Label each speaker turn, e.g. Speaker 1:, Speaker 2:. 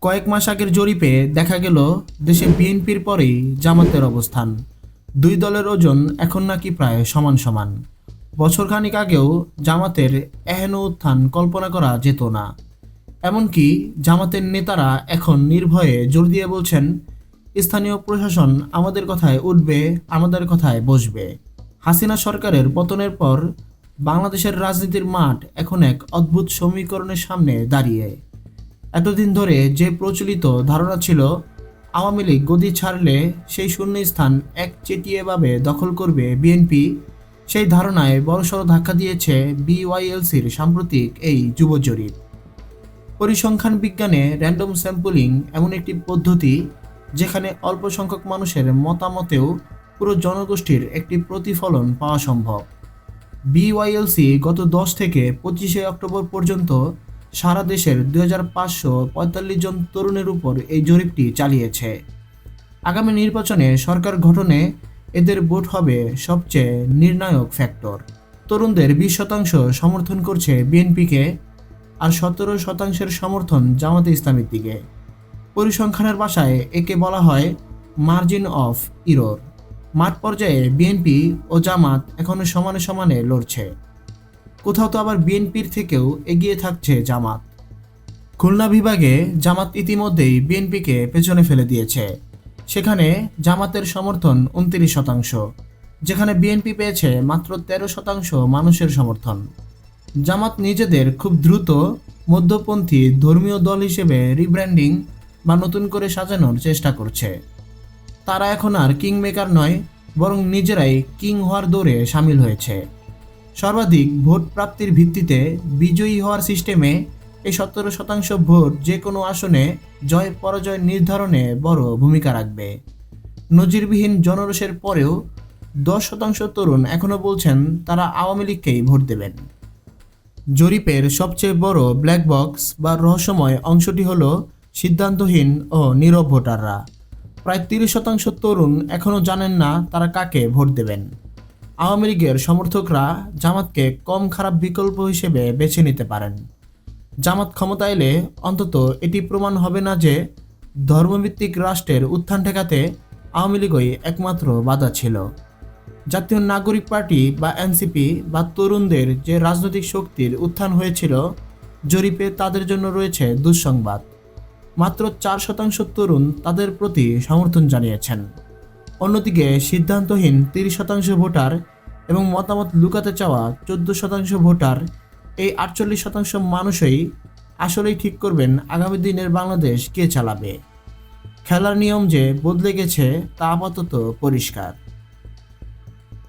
Speaker 1: কয়েক মাস আগের জরিপে দেখা গেল দেশে বিএনপির পরেই জামাতের অবস্থান। দুই দলের ওজন এখন নাকি প্রায় সমান সমান। বছরখানেক আগেও জামাতের এহেন উত্থান কল্পনা করা যেত না। এমনকি জামাতের নেতারা এখন নির্ভয়ে জোর দিয়ে বলছেন, স্থানীয় প্রশাসন আমাদের কথায় উঠবে, আমাদের কথায় বসবে। হাসিনা সরকারের পতনের পর বাংলাদেশের রাজনীতির মাঠ এখন এক অদ্ভুত সমীকরণের সামনে দাঁড়িয়ে। এতদিন ধরে যে প্রচলিত ধারণা ছিল আওয়ামী লীগ গদি ছাড়লে সেই শূন্যস্থান একচেটিয়াভাবে দখল করবে বিএনপি, সেই ধারণায় বড়সড় ধাক্কা দিয়েছে বিওয়াইএলসির সাম্প্রতিক এই যুব জরিপ। পরিসংখ্যান বিজ্ঞানে র্যান্ডম স্যাম্পলিং এমন একটি পদ্ধতি যেখানে অল্প সংখ্যক মানুষের মতামতেও পুরো জনগোষ্ঠীর একটি প্রতিফলন পাওয়া সম্ভব। বিওয়াইএলসি গত 10 থেকে 25 অক্টোবর পর্যন্ত সারা দেশের 2545 জন তরুণের উপর এই জরিপটি চালিয়েছে। আগামী নির্বাচনে সরকার গঠনে এদের ভোট হবে সবচেয়ে নির্ণায়ক ফ্যাক্টর। তরুণদের 20% সমর্থন করছে বিএনপিকে, আর 17% সমর্থন জামাতে ইসলামীর দিকে। পরিসংখ্যানের ভাষায় একে বলা হয় মার্জিন অফ ইরর। মাঠ পর্যায়ে বিএনপি ও জামাত এখনো সমানে সমানে লড়ছে। কোথাও তো আবার বিএনপির থেকেও এগিয়ে থাকছে জামাত। খুলনা বিভাগে জামাত ইতিমধ্যেই বিএনপিকে পেছনে ফেলে দিয়েছে। সেখানে জামাতের সমর্থন 29%, যেখানে বিএনপি পেয়েছে মাত্র 13% মানুষের সমর্থন। জামাত নিজেদের খুব দ্রুত মধ্যপন্থী ধর্মীয় দল হিসেবে রিব্র্যান্ডিং বা নতুন করে সাজানোর চেষ্টা করছে। তারা এখন আর কিং মেকার নয়, বরং নিজেরাই কিং হওয়ার দৌড়ে সামিল হয়েছে। সর্বাধিক ভোট প্রাপ্তির ভিত্তিতে বিজয়ী হওয়ার সিস্টেমে এই 17% ভোট যে কোনো আসনে জয় পরাজয় নির্ধারণে বড় ভূমিকা রাখবে। নজিরবিহীন জনরোষের পরেও 10% তরুণ এখনও বলছেন তারা আওয়ামী লীগকেই ভোট দেবেন। জরিপের সবচেয়ে বড় ব্ল্যাক বক্স বা রহস্যময় অংশটি হলো সিদ্ধান্তহীন ও নীরব ভোটাররা। প্রায় 30% তরুণ এখনও জানেন না তারা কাকে ভোট দেবেন। আওয়ামী লীগের সমর্থকরা জামাতকে কম খারাপ বিকল্প হিসেবে বেছে নিতে পারেন। জামাত ক্ষমতা এলে অন্তত এটি প্রমাণ হবে না যে ধর্মভিত্তিক রাষ্ট্রের উত্থান ঠেকাতে আওয়ামী লীগই একমাত্র বাধা ছিল। জাতীয় নাগরিক পার্টি বা এনসিপি বা তরুণদের যে রাজনৈতিক শক্তির উত্থান হয়েছিল, জরিপে তাদের জন্য রয়েছে দুঃসংবাদ। মাত্র 4% তরুণ তাদের প্রতি সমর্থন জানিয়েছেন। অন্যদিকে সিদ্ধান্তহীন 30% ভোটার এবং মতামত লুকাতে চাওয়া 14% ভোটার, এই 48% মানুষই আসলেই ঠিক করবেন আগামী দিনের বাংলাদেশ কে চালাবে। খেলার নিয়ম যে বদলে গেছে তা আপাতত পরিষ্কার।